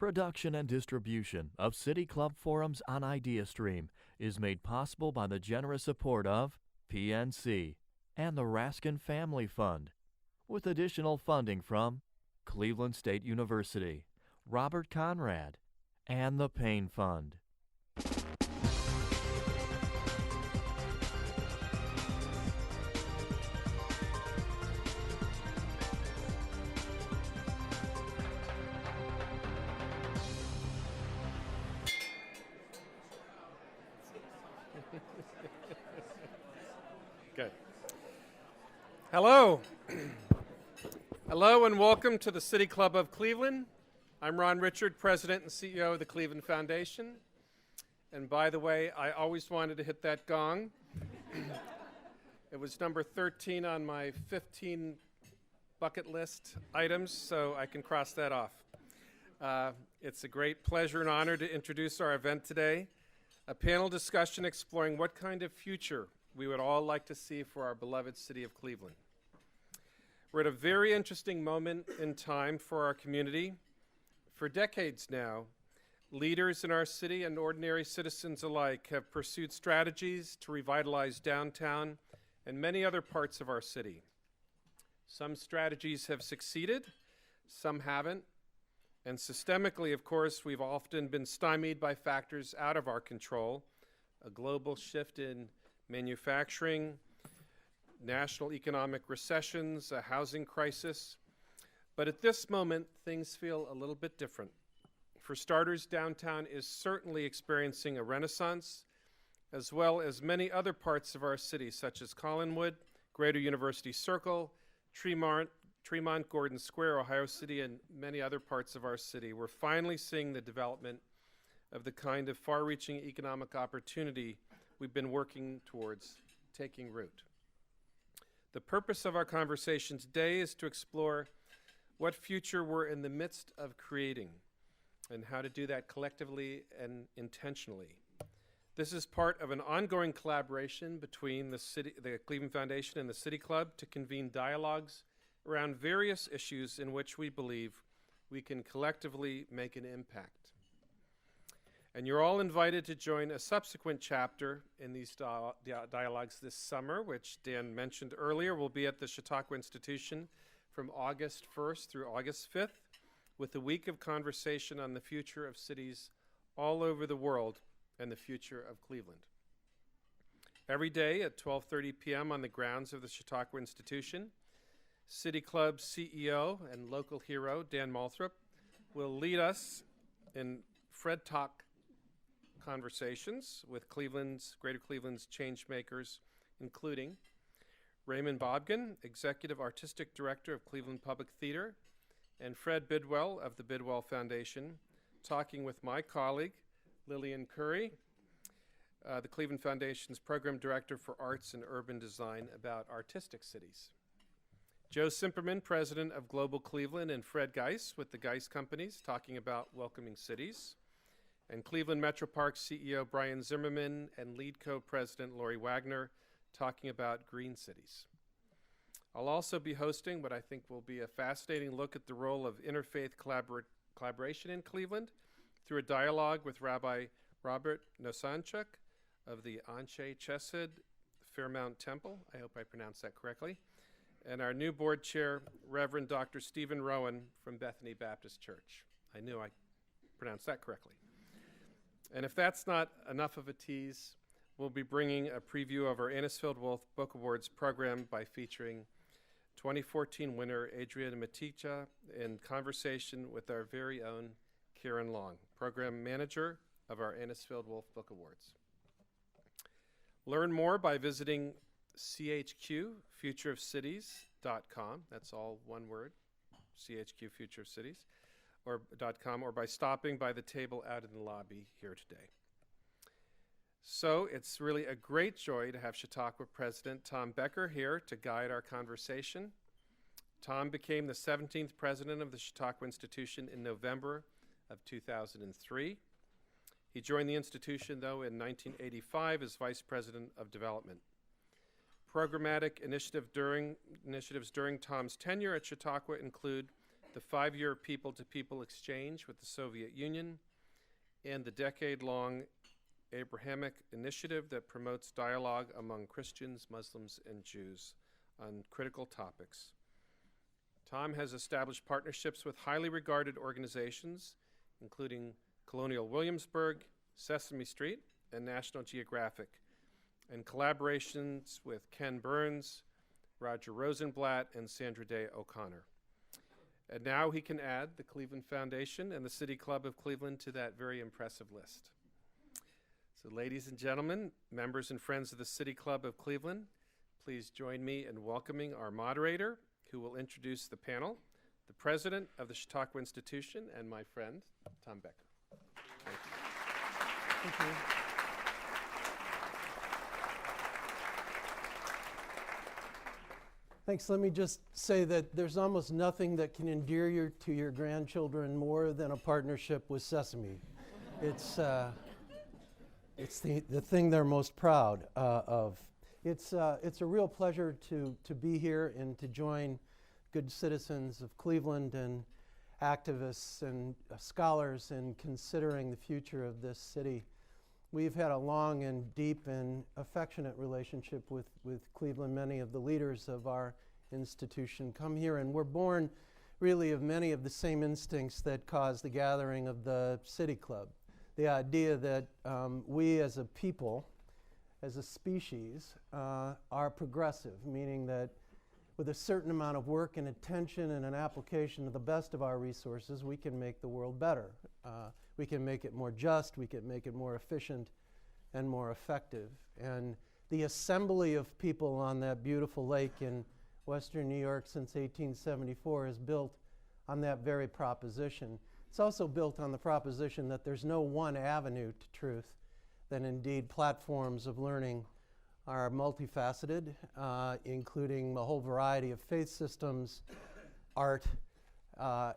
Production and distribution of City Club forums on IdeaStream is made possible by the generous support of PNC and the Raskin Family Fund, with additional funding from Cleveland State University, Robert Conrad, and the Payne Fund. Good. Hello. Hello and welcome to the City Club of Cleveland. I'm Ron Richard, President and CEO of the Cleveland Foundation. And by the way, I always wanted to hit that gong. It was number 13 on my 15 bucket list items, so I can cross that off. It's a great pleasure and honor to introduce our event today, a panel discussion exploring what kind of future we would all like to see for our beloved city of Cleveland. We're at a very interesting moment in time for our community. For decades now, leaders in our city and ordinary citizens alike have pursued strategies to revitalize downtown and many other parts of our city. Some strategies have succeeded, some haven't, and systemically, of course, we've often been stymied by factors out of our control, a global shift in manufacturing, national economic recessions, a housing crisis. But at this moment, things feel a little bit different. For starters, downtown is certainly experiencing a renaissance, as well as many other parts of our city, such as Collinwood, Greater University Circle, Tremont, Gordon Square, Ohio City, and many other parts of our city. We're finally seeing the development of the kind of far-reaching economic opportunity we've been working towards taking root. The purpose of our conversation today is to explore what future we're in the midst of creating and how to do that collectively and intentionally. This is part of an ongoing collaboration between the Cleveland Foundation and the City Club to convene dialogues around various issues in which we believe we can collectively make an impact. And you're all invited to join a subsequent chapter in these dialogues this summer, which Dan mentioned earlier. Will be at the Chautauqua Institution from August 1st through August 5th, with a week of conversation on the future of cities all over the world and the future of Cleveland. Every day at 12:30 p.m. on the grounds of the Chautauqua Institution, City Club CEO and local hero Dan Malthrop will lead us in Fred Talk conversations with Greater Cleveland's change makers, including Raymond Bobgin, Executive Artistic Director of Cleveland Public Theater, and Fred Bidwell of the Bidwell Foundation, talking with my colleague, Lillian Curry, the Cleveland Foundation's Program Director for Arts and Urban Design, about artistic cities. Joe Simperman, President of Global Cleveland, and Fred Geis with the Geis Companies, talking about welcoming cities. And Cleveland Metro Parks CEO Brian Zimmerman and Lead Co-President Lori Wagner talking about green cities. I'll also be hosting what I think will be a fascinating look at the role of interfaith collaboration in Cleveland through a dialogue with Rabbi Robert Nosanchuk of the Anshe Chesed Fairmount Temple. I hope I pronounced that correctly. And our new board chair, Reverend Dr. Stephen Rowan from Bethany Baptist Church. I knew I pronounced that correctly. And if that's not enough of a tease, we'll be bringing a preview of our Anisfield Wolf Book Awards program by featuring 2014 winner Adriana Maticha in conversation with our very own Karen Long, program manager of our Anisfield Wolf Book Awards. Learn more by visiting chqfutureofcities.com. That's all one word, chqfutureofcities. .com, or by stopping by the table out in the lobby here today. So it's really a great joy to have Chautauqua President Tom Becker here to guide our conversation. Tom became the 17th president of the Chautauqua Institution in November of 2003. He joined the institution, though, in 1985 as vice president of development. Programmatic initiatives during Tom's tenure at Chautauqua include the 5-year people-to-people exchange with the Soviet Union, and the decade-long Abrahamic initiative that promotes dialogue among Christians, Muslims, and Jews on critical topics. Tom has established partnerships with highly regarded organizations, including Colonial Williamsburg, Sesame Street, and National Geographic, and collaborations with Ken Burns, Roger Rosenblatt, and Sandra Day O'Connor. And now he can add the Cleveland Foundation and the City Club of Cleveland to that very impressive list. So ladies and gentlemen, members and friends of the City Club of Cleveland, please join me in welcoming our moderator, who will introduce the panel, the president of the Chautauqua Institution, and my friend, Tom Becker. Thank you. Thank you. Thanks. Let me just say that there's almost nothing that can endear you to your grandchildren more than a partnership with Sesame. It's the thing they're most proud of. It's a real pleasure to be here and to join good citizens of Cleveland and activists and scholars in considering the future of this city. We've had a long and deep and affectionate relationship with Cleveland. Many of the leaders of our institution come here, and we're born really of many of the same instincts that caused the gathering of the City Club. The idea that we as a people, as a species, are progressive, meaning that with a certain amount of work and attention and an application of the best of our resources, we can make the world better. We can make it more just, we can make it more efficient and more effective. And the assembly of people on that beautiful lake in western New York since 1874 is built on that very proposition. It's also built on the proposition that there's no one avenue to truth, that indeed platforms of learning are multifaceted, including a whole variety of faith systems, art,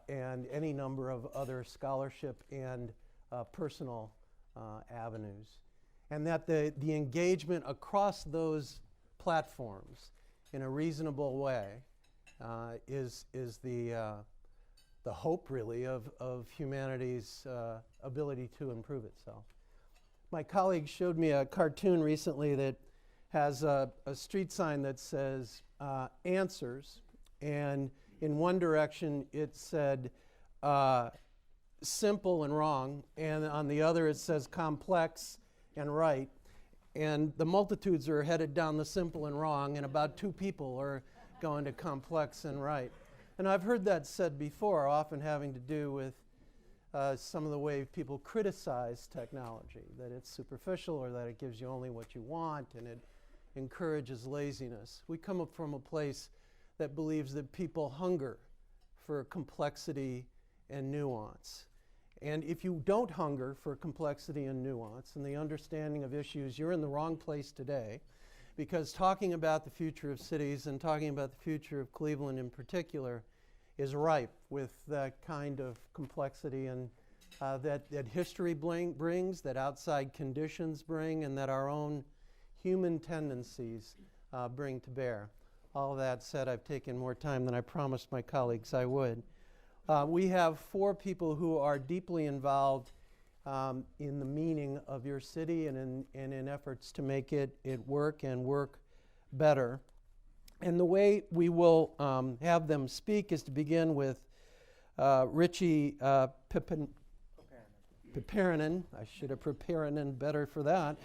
and any number of other scholarship and personal avenues. And that the engagement across those platforms in a reasonable way is the hope, really, of humanity's ability to improve itself. My colleague showed me a cartoon recently that has a street sign that says answers, and in one direction it said simple and wrong, and on the other it says complex and right. And the multitudes are headed down the simple and wrong, and about 2 people are going to complex and right. And I've heard that said before, often having to do with some of the way people criticize technology, that it's superficial or that it gives you only what you want and it encourages laziness. We come up from a place that believes that people hunger for complexity and nuance. And if you don't hunger for complexity and nuance and the understanding of issues, you're in the wrong place today, because talking about the future of cities and talking about the future of Cleveland in particular is ripe with that kind of complexity and that history brings, that outside conditions bring, and that our own human tendencies bring to bear. All of that said, I've taken more time than I promised my colleagues I would. We have 4 people who are deeply involved in the meaning of your city and in efforts to make it work and work better. And the way we will have them speak is to begin with Richie Piperinen. I should have Piperinen better for that.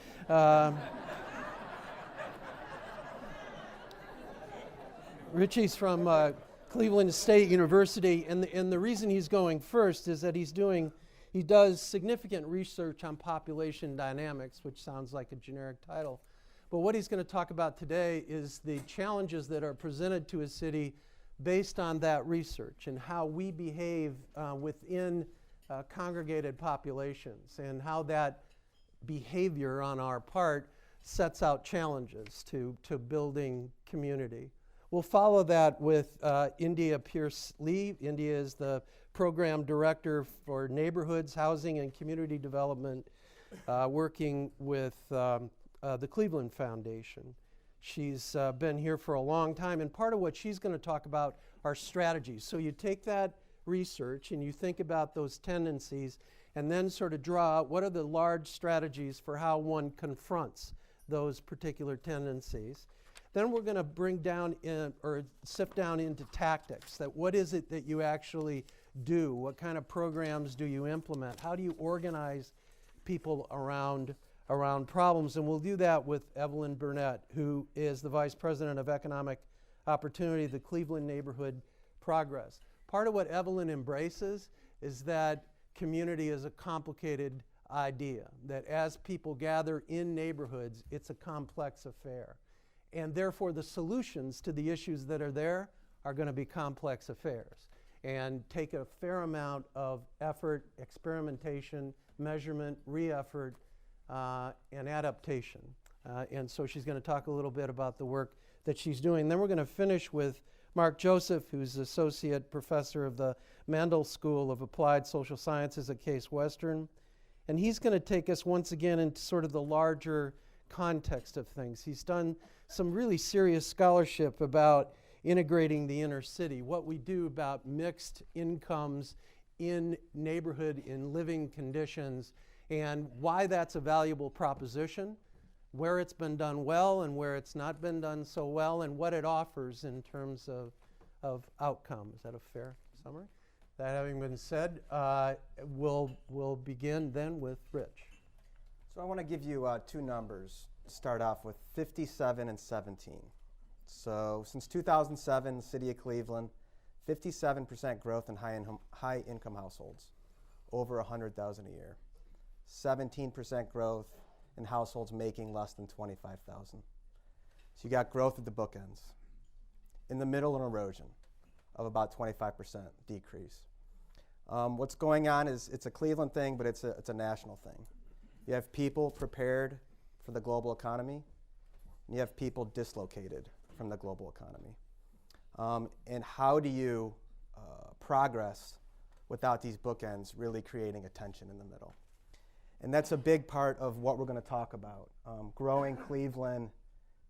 Richie's from Cleveland State University, and the reason he's going first is that he does significant research on population dynamics, which sounds like a generic title. But what he's going to talk about today is the challenges that are presented to a city based on that research and how we behave within congregated populations and how that behavior on our part sets out challenges to building community. We'll follow that with India Pierce-Lee. India is the program director for neighborhoods, housing, and community development, working with the Cleveland Foundation. She's been here for a long time, and part of what she's going to talk about are strategies. So you take that research and you think about those tendencies and then sort of draw out what are the large strategies for how one confronts those particular tendencies. Then we're going to bring down or sift down into tactics, that what is it that you actually do? What kind of programs do you implement? How do you organize people around problems? And we'll do that with Evelyn Burnett, who is the Vice President of Economic Opportunity, the Cleveland Neighborhood Progress. Part of what Evelyn embraces is that community is a complicated idea, that as people gather in neighborhoods, it's a complex affair. And therefore, the solutions to the issues that are there are going to be complex affairs and take a fair amount of effort, experimentation, measurement, re-effort, and adaptation. And so she's going to talk a little bit about the work that she's doing. Then we're going to finish with Mark Joseph, who's Associate Professor of the Mandel School of Applied Social Sciences at Case Western. And he's going to take us once again into sort of the larger context of things. He's done some really serious scholarship about integrating the inner city, what we do about mixed incomes in neighborhood, in living conditions, and why that's a valuable proposition, where it's been done well and where it's not been done so well, and what it offers in terms of outcome. Is that a fair summary? That having been said, we'll begin then with Rich. So I want to give you two numbers to start off with, 57 and 17. So since 2007, the city of Cleveland, 57% growth in high income households, over 100,000 a year. 17% growth in households making less than 25,000. So you got growth at the bookends. In the middle, an erosion of about 25% decrease. What's going on is it's a Cleveland thing, but it's a national thing. You have people prepared for the global economy, and you have people dislocated from the global economy. And how do you progress without these bookends really creating a tension in the middle? And that's a big part of what we're going to talk about, growing Cleveland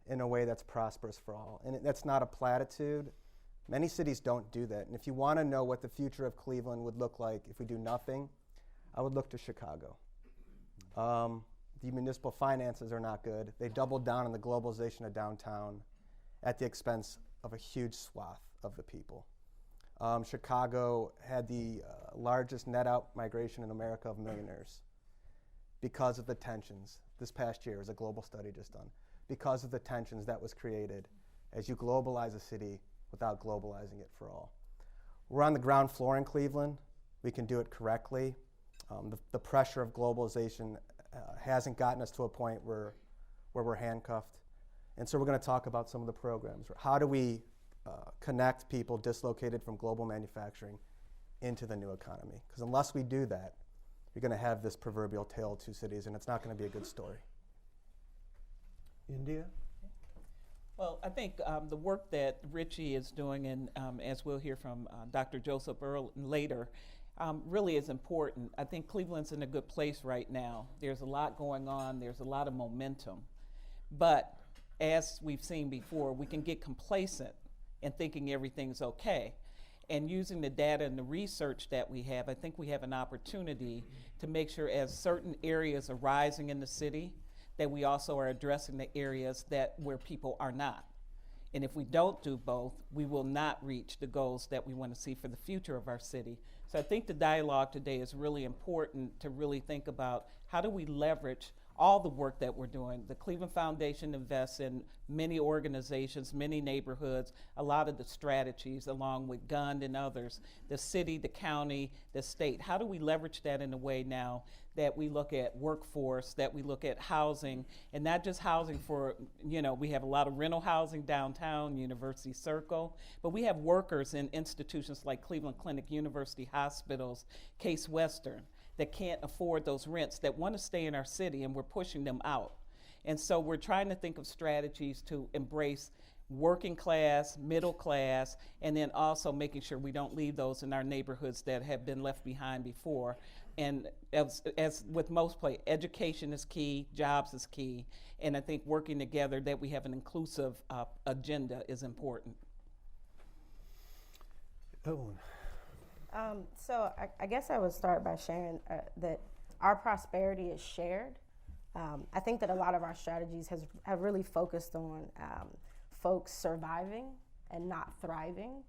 in a way that's prosperous for all. And that's not a platitude. Many cities don't do that. And if you want to know what the future of Cleveland would look like if we do nothing, I would look to Chicago. The municipal finances are not good. They doubled down on the globalization of downtown at the expense of a huge swath of the people. Chicago had the largest net out migration in America of millionaires because of the tensions. This past year was a global study just done. Because of the tensions that was created as you globalize a city without globalizing it for all. We're on the ground floor in Cleveland. We can do it correctly. The pressure of globalization hasn't gotten us to a point where we're handcuffed. And so we're going to talk about some of the programs. How do we connect people dislocated from global manufacturing into the new economy? Because unless we do that, you're going to have this proverbial tale of two cities, and it's not going to be a good story. India? Well, I think the work that Richie is doing, and as we'll hear from Dr. Joseph later, really is important. I think Cleveland's in a good place right now. There's a lot going on. There's a lot of momentum. But as we've seen before, we can get complacent in thinking everything's okay. And using the data and the research that we have, I think we have an opportunity to make sure as certain areas are rising in the city, that we also are addressing the areas where people are not. And if we don't do both, we will not reach the goals that we want to see for the future of our city. So I think the dialogue today is really important to really think about how do we leverage all the work that we're doing. The Cleveland Foundation invests in many organizations, many neighborhoods, a lot of the strategies along with Gund and others, the city, the county, the state. How do we leverage that in a way now that we look at workforce, that we look at housing, and not just housing for, we have a lot of rental housing downtown, University Circle, but we have workers in institutions like Cleveland Clinic, University Hospitals, Case Western, that can't afford those rents, that want to stay in our city, and we're pushing them out. And so we're trying to think of strategies to embrace working class, middle class, and then also making sure we don't leave those in our neighborhoods that have been left behind before. And as with most places, education is key, jobs is key, and I think working together that we have an inclusive agenda is important. Evelyn. I guess I would start by sharing that our prosperity is shared. I think that a lot of our strategies have really focused on folks surviving and not thriving.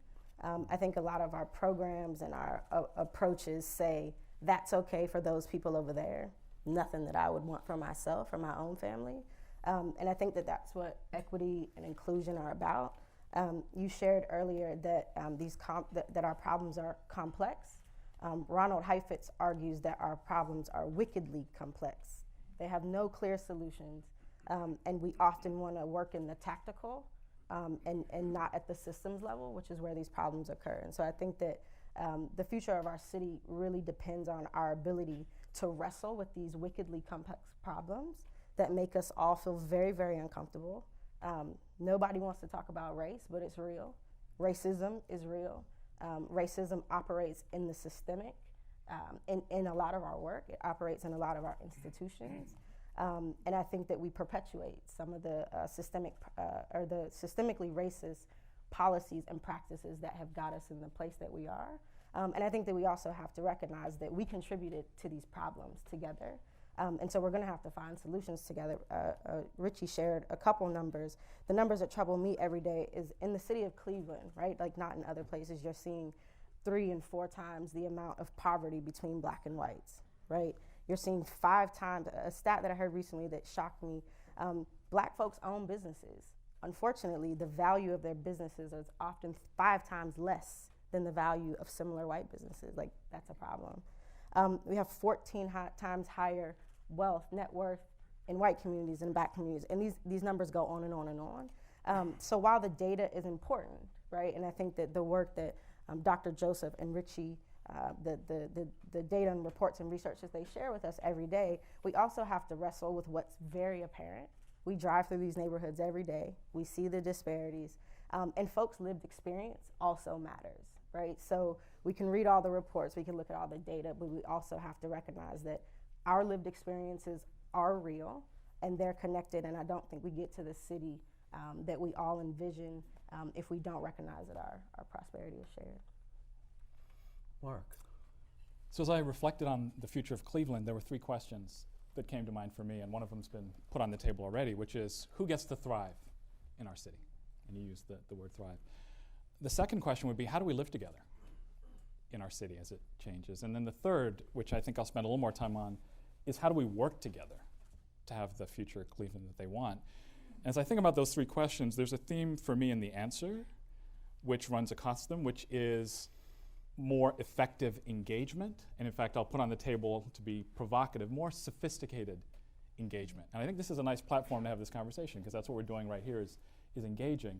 I think a lot of our programs and our approaches say that's okay for those people over there, nothing that I would want for myself or my own family. And I think that that's what equity and inclusion are about. You shared earlier that that our problems are complex. Ronald Heifetz argues that our problems are wickedly complex. They have no clear solutions, and we often want to work in the tactical and not at the systems level, which is where these problems occur. And so I think that the future of our city really depends on our ability to wrestle with these wickedly complex problems that make us all feel very, very uncomfortable. Nobody wants to talk about race, but it's real. Racism is real. Racism operates in the systemic, in a lot of our work. It operates in a lot of our institutions. And I think that we perpetuate some of the systemically racist policies and practices that have got us in the place that we are. And I think that we also have to recognize that we contributed to these problems together. And so we're going to have to find solutions together. Richie shared a couple numbers. The numbers that trouble me every day is in the city of Cleveland, right? Like not in other places. You're seeing 3 and 4 times the amount of poverty between black and whites, right? You're seeing 5 times, a stat that I heard recently that shocked me, black folks own businesses. Unfortunately, the value of their businesses is often 5 times less than the value of similar white businesses. Like, that's a problem. We have 14 times higher wealth, net worth in white communities and black communities. And these numbers go on and on and on. So while the data is important, right, and I think that the work that Dr. Joseph and Richie, the data and reports and research that they share with us every day, we also have to wrestle with what's very apparent. We drive through these neighborhoods every day. We see the disparities. And folks' lived experience also matters, right? So we can read all the reports, we can look at all the data, but we also have to recognize that our lived experiences are real and they're connected, and I don't think we get to the city that we all envision if we don't recognize that our prosperity is shared. Mark. So as I reflected on the future of Cleveland, there were 3 questions that came to mind for me, and one of them's been put on the table already, which is who gets to thrive in our city? And you used the word thrive. The second question would be, how do we live together in our city as it changes? And then the third, which I think I'll spend a little more time on, is how do we work together to have the future Cleveland that they want? And as I think about those 3 questions, there's a theme for me in the answer, which runs across them, which is more effective engagement. And in fact, I'll put on the table, to be provocative, more sophisticated engagement. And I think this is a nice platform to have this conversation, because that's what we're doing right here is engaging.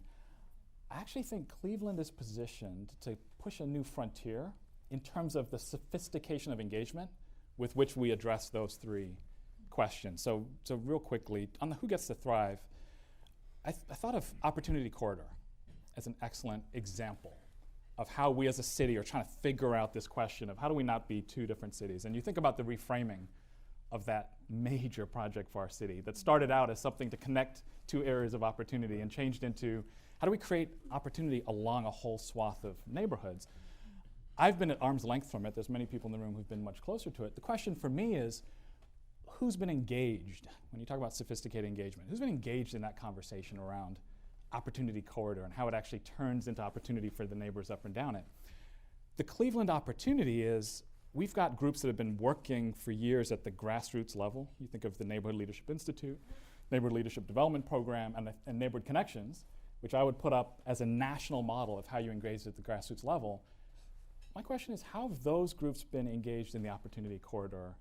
I actually think Cleveland is positioned to push a new frontier in terms of the sophistication of engagement with which we address those 3 questions. So real quickly, on the who gets to thrive, I thought of Opportunity Corridor as an excellent example of how we as a city are trying to figure out this question of how do we not be 2 different cities. And you think about the reframing of that major project for our city that started out as something to connect 2 areas of opportunity and changed into how do we create opportunity along a whole swath of neighborhoods. I've been at arm's length from it. There's many people in the room who've been much closer to it. The question for me is, who's been engaged, when you talk about sophisticated engagement, who's been engaged in that conversation around Opportunity Corridor and how it actually turns into opportunity for the neighbors up and down it? The Cleveland opportunity is, we've got groups that have been working for years at the grassroots level. You think of the Neighborhood Leadership Institute, Neighborhood Leadership Development Program, and Neighborhood Connections, which I would put up as a national model of how you engage at the grassroots level. My question is, how have those groups been engaged in the Opportunity Corridor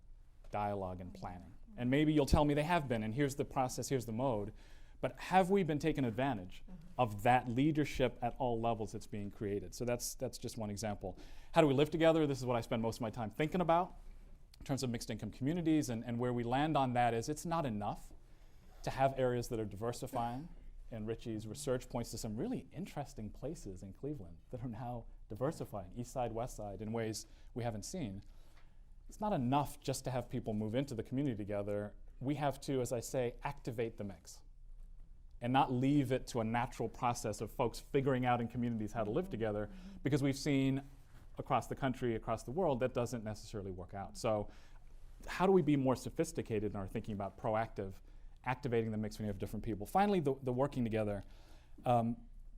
dialogue and planning? And maybe you'll tell me they have been, and here's the process, here's the mode, but have we been taking advantage of that leadership at all levels that's being created? So that's just one example. How do we live together? This is what I spend most of my time thinking about in terms of mixed income communities, and where we land on that is it's not enough to have areas that are diversifying. And Richie's research points to some really interesting places in Cleveland that are now diversifying, east side, west side, in ways we haven't seen. It's not enough just to have people move into the community together. We have to, as I say, activate the mix and not leave it to a natural process of folks figuring out in communities how to live together, because we've seen across the country, across the world, that doesn't necessarily work out. So how do we be more sophisticated in our thinking about proactive, activating the mix when you have different people? Finally, the working together.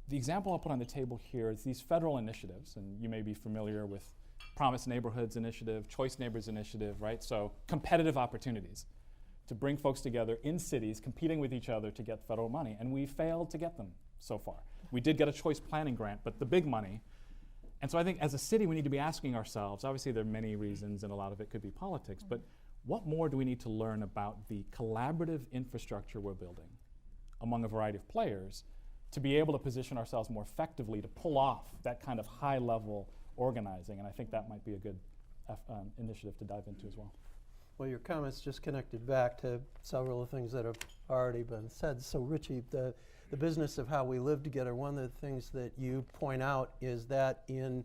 The example I'll put on the table here is these federal initiatives, and you may be familiar with Promise Neighborhoods Initiative, Choice Neighbors Initiative, right? So competitive opportunities to bring folks together in cities competing with each other to get federal money, and we failed to get them so far. We did get a choice planning grant, but the big money. And so I think as a city we need to be asking ourselves, obviously there are many reasons and a lot of it could be politics, but what more do we need to learn about the collaborative infrastructure we're building among a variety of players to be able to position ourselves more effectively to pull off that kind of high-level organizing? And I think that might be a good initiative to dive into as well. Well, your comments just connected back to several of the things that have already been said. So, Richie, the business of how we live together, one of the things that you point out is that in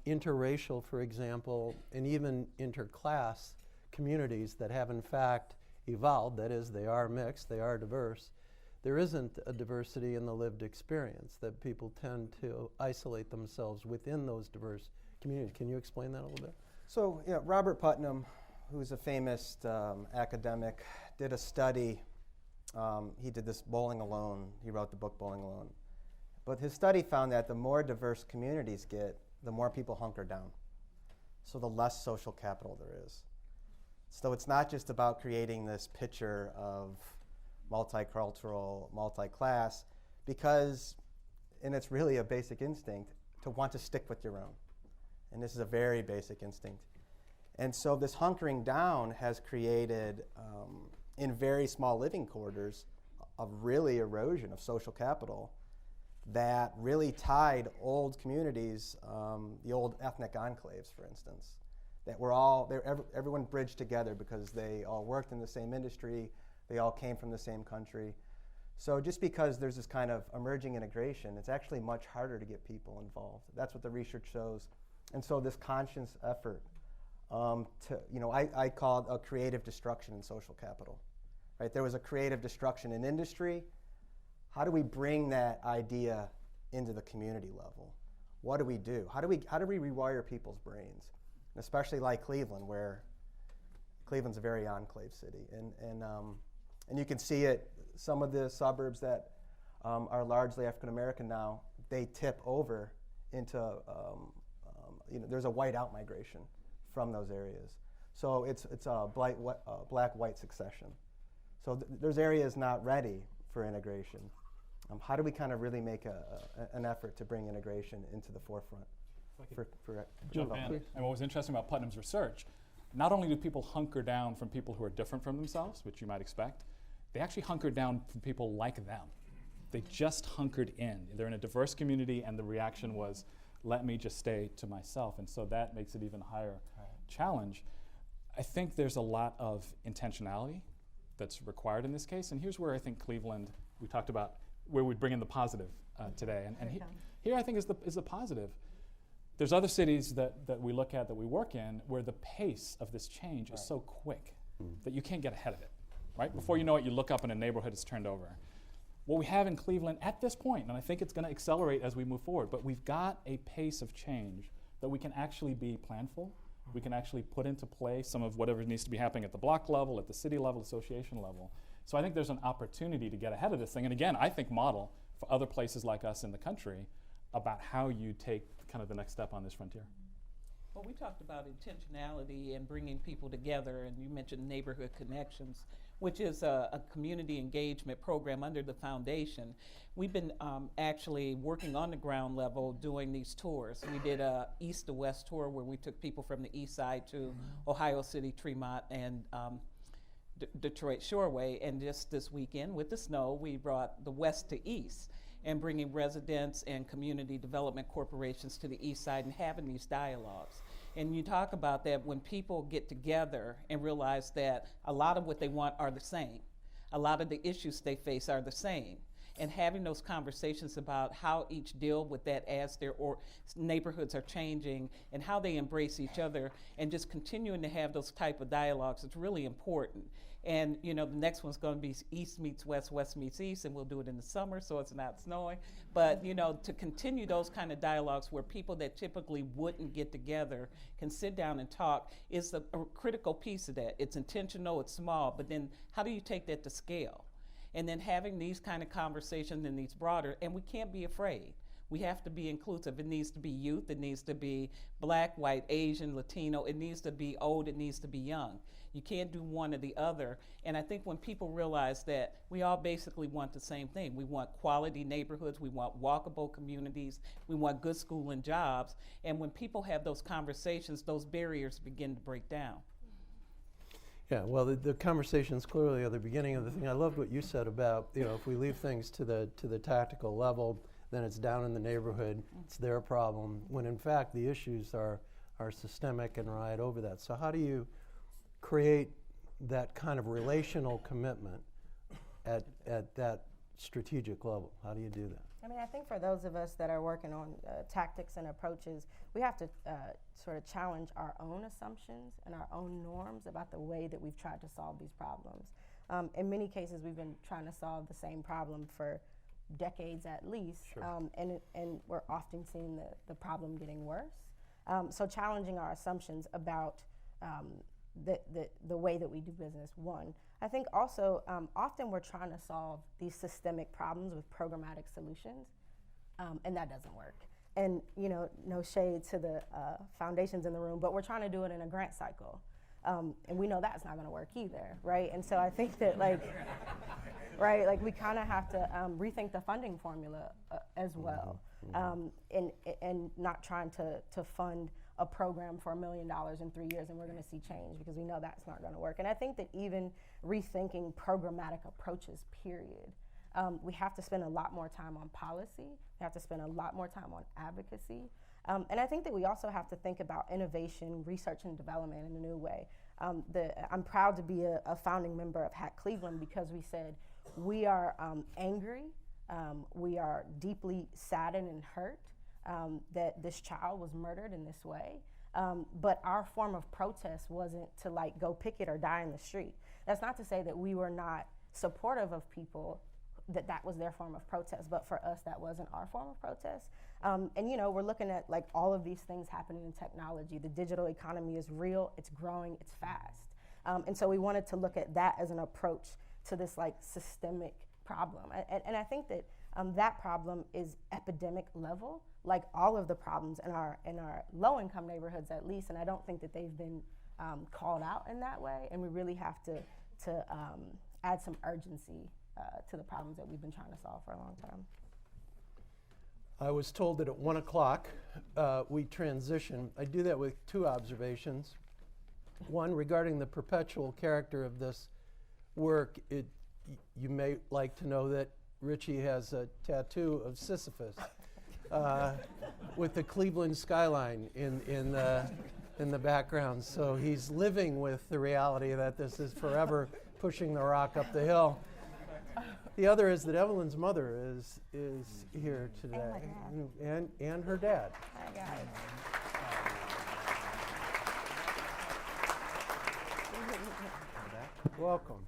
interracial, for example, and even interclass communities that have in fact evolved, that is, they are mixed, they are diverse, there isn't a diversity in the lived experience, that people tend to isolate themselves within those diverse communities. Can you explain that a little bit? So, Robert Putnam, who's a famous academic, did a study. He did this Bowling Alone. He wrote the book Bowling Alone. But his study found that the more diverse communities get, the more people hunker down. So the less social capital there is. So it's not just about creating this picture of multicultural, multi-class, because, and it's really a basic instinct, to want to stick with your own. And this is a very basic instinct. And so this hunkering down has created, in very small living quarters, a really erosion of social capital that really tied old communities, the old ethnic enclaves, for instance, that were all, everyone bridged together because they all worked in the same industry, they all came from the same country. So just because there's this kind of emerging integration, it's actually much harder to get people involved. That's what the research shows. And so this conscious effort I call it a creative destruction in social capital. Right? There was a creative destruction in industry. How do we bring that idea into the community level? What do we do? How do we rewire people's brains? And especially like Cleveland, where Cleveland's a very enclave city, and you can see it. Some of the suburbs that are largely African American now, they tip over into there's a white out migration from those areas. So it's a black-white succession. So there's areas not ready for integration. How do we kind of really make an effort to bring integration into the forefront? Jump in. And what was interesting about Putnam's research, not only do people hunker down from people who are different from themselves, which you might expect, they actually hunkered down from people like them. They just hunkered in. They're in a diverse community, and the reaction was, let me just stay to myself. And so that makes it even higher challenge. I think there's a lot of intentionality that's required in this case. And here's where I think Cleveland, we talked about where we bring in the positive today. And here I think is the positive. There's other cities that we look at, that we work in, where the pace of this change is so quick that you can't get ahead of it. Right? Before you know it, you look up and a neighborhood is turned over. What we have in Cleveland at this point, and I think it's going to accelerate as we move forward, but we've got a pace of change that we can actually be planful. We can actually put into play some of whatever needs to be happening at the block level, at the city level, association level. So I think there's an opportunity to get ahead of this thing. And again, I think model for other places like us in the country about how you take kind of the next step on this frontier. Well, we talked about intentionality and bringing people together, and you mentioned Neighborhood Connections, which is a community engagement program under the foundation. We've been actually working on the ground level doing these tours. We did a east to west tour where we took people from the east side to Ohio City, Tremont, and Detroit Shoreway. And just this weekend with the snow, we brought the west to east, and bringing residents and community development corporations to the east side and having these dialogues. And you talk about that when people get together and realize that a lot of what they want are the same. A lot of the issues they face are the same. and having those conversations about how each deal with that as their neighborhoods are changing and how they embrace each other, and just continuing to have those type of dialogues is really important. And the next one's going to be East meets West, West meets East, and we'll do it in the summer so it's not snowing. But to continue those kind of dialogues where people that typically wouldn't get together can sit down and talk is a critical piece of that. It's intentional, it's small, but then how do you take that to scale? And then having these kind of conversations and these broader, and we can't be afraid. We have to be inclusive. It needs to be youth, it needs to be Black, white, Asian, Latino, it needs to be old, it needs to be young. You can't do one or the other. And I think when people realize that we all basically want the same thing. We want quality neighborhoods, we want walkable communities, we want good school and jobs. And when people have those conversations, those barriers begin to break down. Yeah, well, the conversations clearly are the beginning of the thing. I loved what you said about, if we leave things to the tactical level, then it's down in the neighborhood, it's their problem, when in fact the issues are systemic and ride over that. So how do you create that kind of relational commitment at that strategic level? How do you do that? I mean, I think for those of us that are working on tactics and approaches, we have to sort of challenge our own assumptions and our own norms about the way that we've tried to solve these problems. In many cases, we've been trying to solve the same problem for decades at least, Sure. And we're often seeing the problem getting worse. So challenging our assumptions about the way that we do business, one. I think also often we're trying to solve these systemic problems with programmatic solutions, and that doesn't work. And no shade to the foundations in the room, but we're trying to do it in a grant cycle. And we know that's not gonna work either, right? And so I think that right, we kind of have to rethink the funding formula as well, and not trying to fund a program for $1 million in 3 years and we're going to see change, because we know that's not going to work. And I think that even rethinking programmatic approaches, period, we have to spend a lot more time on policy. We have to spend a lot more time on advocacy. And I think that we also have to think about innovation, research and development in a new way. I'm proud to be a founding member of Hack Cleveland because we said we are angry, we are deeply saddened and hurt that this child was murdered in this way. But our form of protest wasn't to go picket or die in the street. That's not to say that we were not supportive of people, that was their form of protest, but for us that wasn't our form of protest. And we're looking at all of these things happening in technology. The digital economy is real, it's growing, it's fast. And so we wanted to look at that as an approach to this systemic problem. And I think that that problem is epidemic level, like all of the problems in our low-income neighborhoods at least, and I don't think that they've been called out in that way, and we really have to add some urgency to the problems that we've been trying to solve for a long time. I was told that at 1 o'clock we transition. I do that with two observations. One, regarding the perpetual character of this work, you may like to know that Richie has a tattoo of Sisyphus with the Cleveland skyline in the background. So he's living with the reality that this is forever pushing the rock up the hill. The other is that Evelyn's mother is here today, and her dad. Hi, guys. Welcome.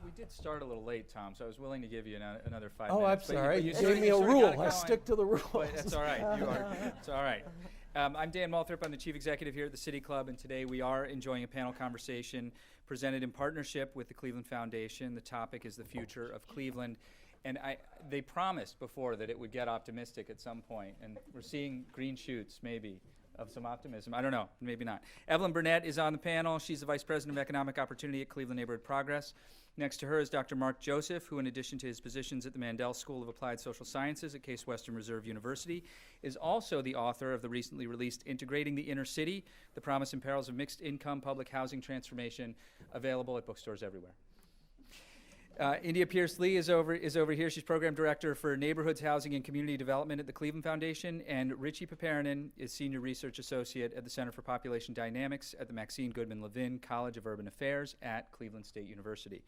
We did start a little late, Tom, so I was willing to give you another 5 Oh, minutes. I'm sorry. You gave me a rule. I stick to the rules. But that's all right. It's all right. I'm Dan Malthrop. I'm the Chief Executive here at the City Club, and today we are enjoying a panel conversation presented in partnership with the Cleveland Foundation. The topic is the future of Cleveland. And they promised before that it would get optimistic at some point, and we're seeing green shoots, maybe, of some optimism. I don't know, maybe not. Evelyn Burnett is on the panel. She's the Vice President of Economic Opportunity at Cleveland Neighborhood Progress. Next to her is Dr. Mark Joseph, who, in addition to his positions at the Mandel School of Applied Social Sciences at Case Western Reserve University, is also the author of the recently released Integrating the Inner City, The Promise and Perils of Mixed Income Public Housing Transformation, available at bookstores everywhere. India Pierce-Lee is over here. She's Program Director for Neighborhoods, Housing, and Community Development at the Cleveland Foundation. And Richie Paparinen is Senior Research Associate at the Center for Population Dynamics at the Maxine Goodman Levin College of Urban Affairs at Cleveland State University.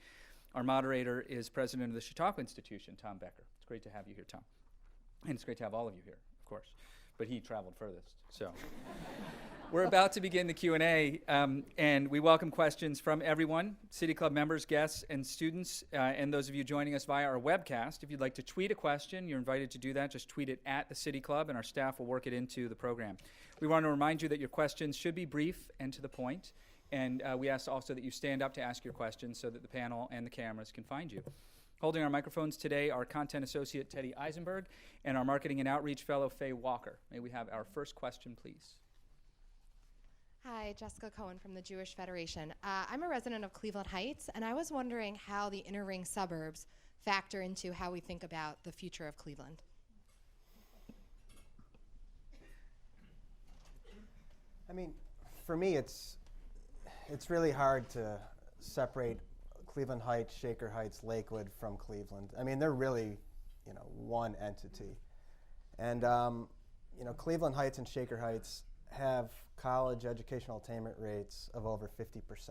Our moderator is president of the Chautauqua Institution, Tom Becker. It's great to have you here, Tom. And it's great to have all of you here, of course. But he traveled furthest, so. We're about to begin the Q&A, and we welcome questions from everyone, City Club members, guests, and students, and those of you joining us via our webcast. If you'd like to tweet a question, you're invited to do that. Just tweet it at the City Club, and our staff will work it into the program. We want to remind you that your questions should be brief and to the point, and we ask also that you stand up to ask your questions so that the panel and the cameras can find you. Holding our microphones today are Content Associate Teddy Eisenberg and our Marketing and Outreach Fellow Faye Walker. May we have our first question, please? Hi, Jessica Cohen from the Jewish Federation. I'm a resident of Cleveland Heights, and I was wondering how the inner ring suburbs factor into how we think about the future of Cleveland. I mean, for me, it's really hard to separate Cleveland Heights, Shaker Heights, Lakewood from Cleveland. I mean, they're really, one entity. And, Cleveland Heights and Shaker Heights have college educational attainment rates of over 50%,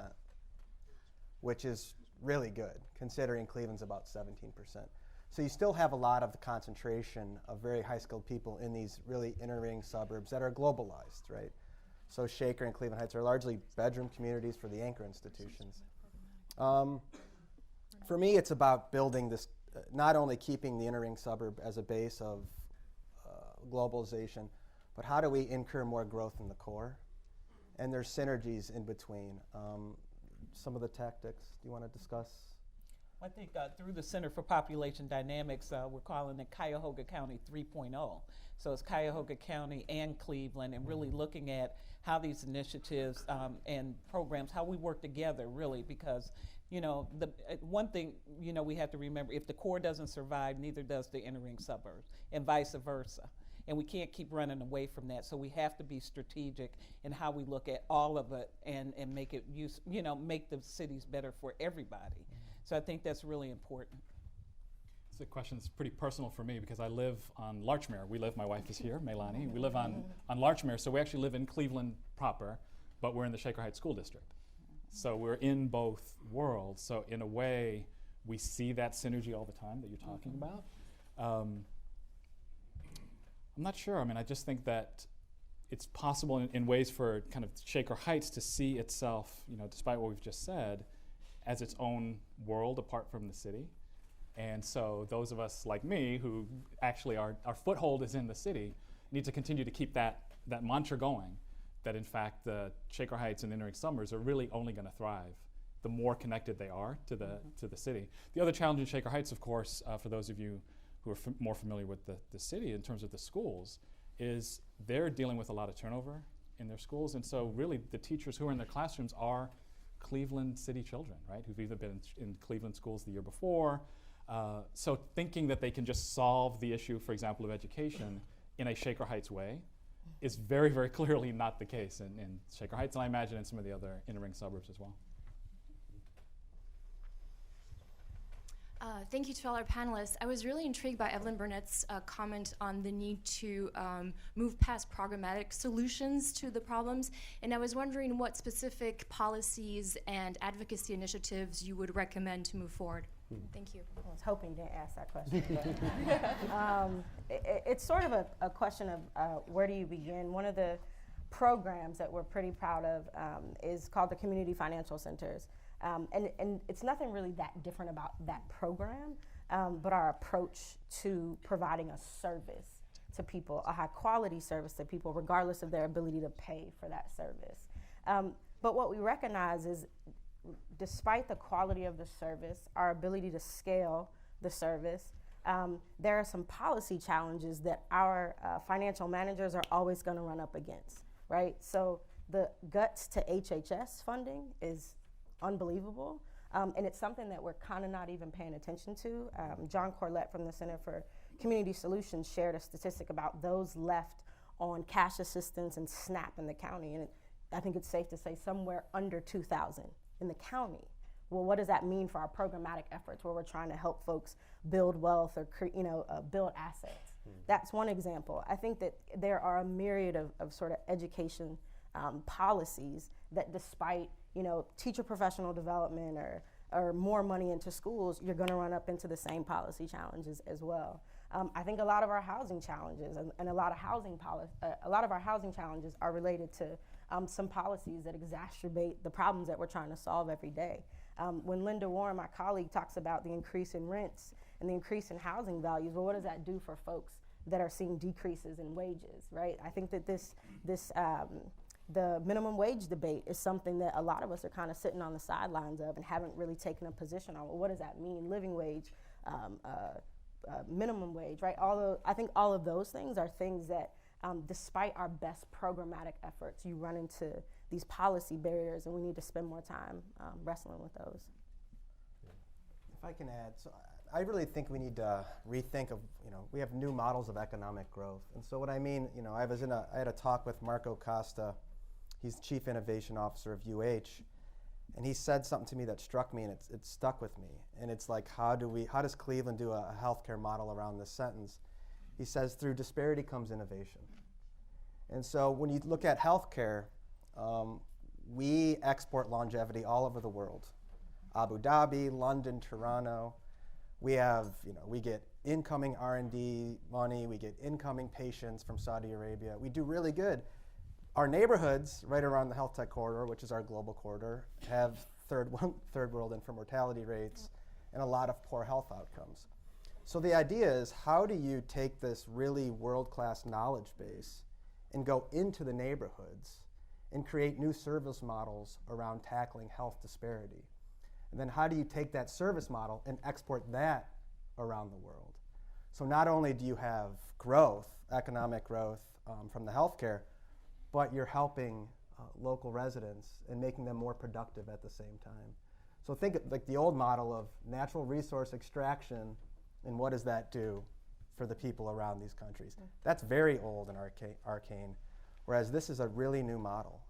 which is really good, considering Cleveland's about 17%. So you still have a lot of the concentration of very high-skilled people in these really inner-ring suburbs that are globalized, right? So Shaker and Cleveland Heights are largely bedroom communities for the anchor institutions. For me, it's about building this, not only keeping the inner-ring suburb as a base of globalization, but how do we incur more growth in the core? And there's synergies in between. Some of the tactics, do you want to discuss? I think through the Center for Population Dynamics, we're calling it Cuyahoga County 3.0. So it's Cuyahoga County and Cleveland, and really looking at how these initiatives and programs, how we work together, really, because the one thing we have to remember: if the core doesn't survive, neither does the inner ring suburbs, and vice versa. And we can't keep running away from that. So we have to be strategic in how we look at all of it and make it make the cities better for everybody. So I think that's really important. It's a question that's pretty personal for me because I live on Larchmere. My wife is here, Melanie. We live on Larchmere, so we actually live in Cleveland proper, but we're in the Shaker Heights School District. So we're in both worlds. So in a way, we see that synergy all the time that you're talking about. I'm not sure. I mean, I just think that it's possible in ways for kind of Shaker Heights to see itself, despite what we've just said, as its own world apart from the city. And so those of us like me who actually our foothold is in the city need to continue to keep that mantra going, that in fact the Shaker Heights and the inner suburbs are really only going to thrive the more connected they are to the city. The other challenge in Shaker Heights, of course, for those of you who are more familiar with the city in terms of the schools, is they're dealing with a lot of turnover in their schools. And so really the teachers who are in their classrooms are Cleveland city children, right, who've either been in Cleveland schools the year before. So thinking that they can just solve the issue, for example, of education in a Shaker Heights way is very, very clearly not the case in Shaker Heights, and I imagine in some of the other inner ring suburbs as well. Thank you to all our panelists. I was really intrigued by Evelyn Burnett's comment on the need to move past programmatic solutions to the problems, and I was wondering what specific policies and advocacy initiatives you would recommend to move forward. Thank you. I was hoping to ask that question. It's sort of a question of where do you begin. One of the programs that we're pretty proud of is called the Community Financial Centers. And it's nothing really that different about that program, but our approach to providing a service to people, a high quality service to people, regardless of their ability to pay for that service. But what we recognize is, despite the quality of the service, our ability to scale the service, there are some policy challenges that our financial managers are always going to run up against, right? So the guts to HHS funding is unbelievable, and it's something that we're kind of not even paying attention to. John Corlett from the Center for Community Solutions shared a statistic about those left on cash assistance and SNAP in the county, and I think it's safe to say somewhere under 2,000 in the county. Well, what does that mean for our programmatic efforts where we're trying to help folks build wealth or build assets? That's one example. I think that there are a myriad of sort of education policies that, despite teacher professional development or or more money into schools, you're going to run up into the same policy challenges as well. I think a lot of our housing challenges and a lot of our housing challenges are related to some policies that exacerbate the problems that we're trying to solve every day. When Linda Warren, my colleague, talks about the increase in rents and the increase in housing values, well, what does that do for folks that are seeing decreases in wages, right? I think that the minimum wage debate is something that a lot of us are kind of sitting on the sidelines of and haven't really taken a position on. Well, what does that mean? Living wage, minimum wage, right? I think all of those things are things that, despite our best programmatic efforts, you run into these policy barriers, and we need to spend more time wrestling with those. If I can add, so I really think we need to rethink of, we have new models of economic growth. And so what I mean, I had a talk with Marco Costa. He's Chief Innovation Officer of UH. And he said something to me that struck me, and it stuck with me. And it's like, how does Cleveland do a healthcare model around this sentence? He says, through disparity comes innovation. And so when you look at healthcare, we export longevity all over the world. Abu Dhabi, London, Toronto. We have, we get incoming R&D money, we get incoming patients from Saudi Arabia. We do really good. Our neighborhoods right around the health tech corridor, which is our global corridor, have third world infant mortality rates and a lot of poor health outcomes. So the idea is, how do you take this really world-class knowledge base and go into the neighborhoods and create new service models around tackling health disparity? And then how do you take that service model and export that around the world? So not only do you have growth, economic growth from the healthcare, but you're helping local residents and making them more productive at the same time. So think like the old model of natural resource extraction, and what does that do for the people around these countries? That's very old and arcane, whereas this is a really new model.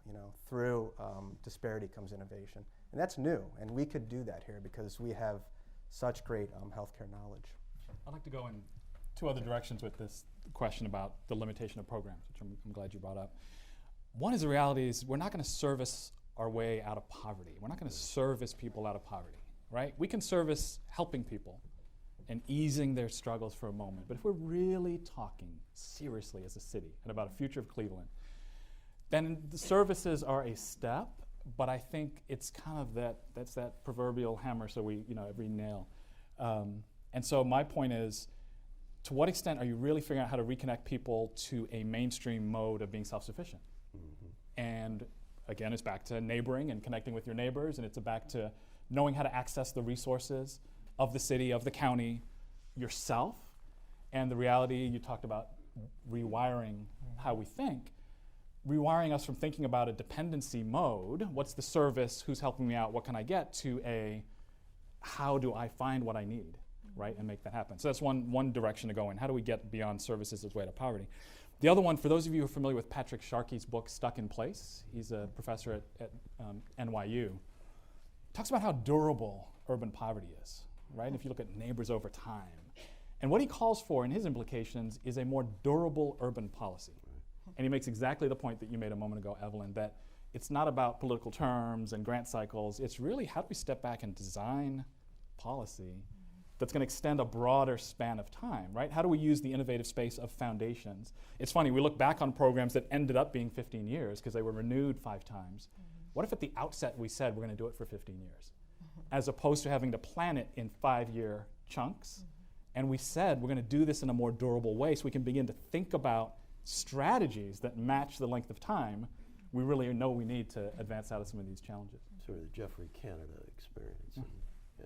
Through disparity comes innovation. And that's new, and we could do that here because we have such great healthcare knowledge. I'd like to go in two other directions with this question about the limitation of programs, which I'm glad you brought up. One is the reality is we're not going to service our way out of poverty. We're not going to service people out of poverty, right? We can service helping people and easing their struggles for a moment. But if we're really talking seriously as a city and about a future of Cleveland, then the services are a step, but I think it's kind of that's that proverbial hammer, so we, every nail. And so my point is, to what extent are you really figuring out how to reconnect people to a mainstream mode of being self-sufficient? Mm-hmm. And again, it's back to neighboring and connecting with your neighbors, and it's back to knowing how to access the resources of the city, of the county, yourself. And the reality, you talked about rewiring how we think, rewiring us from thinking about a dependency mode, what's the service, who's helping me out, what can I get, to a how do I find what I need, right, and make that happen. So that's one direction to go in. How do we get beyond services as way to poverty? The other one, for those of you who are familiar with Patrick Sharkey's book, Stuck in Place, he's a professor at NYU, talks about how durable urban poverty is, right? And if you look at neighbors over time. And what he calls for in his implications is a more durable urban policy. And he makes exactly the point that you made a moment ago, Evelyn, that it's not about political terms and grant cycles. It's really how do we step back and design policy that's going to extend a broader span of time, right? How do we use the innovative space of foundations? It's funny, we look back on programs that ended up being 15 years because they were renewed 5 times. What if at the outset we said we're going to do it for 15 years? As opposed to having to plan it in 5-year chunks. And we said we're going to do this in a more durable way so we can begin to think about strategies that match the length of time we really know we need to advance out of some of these challenges. Sort of the Jeffrey Canada experience. Yeah.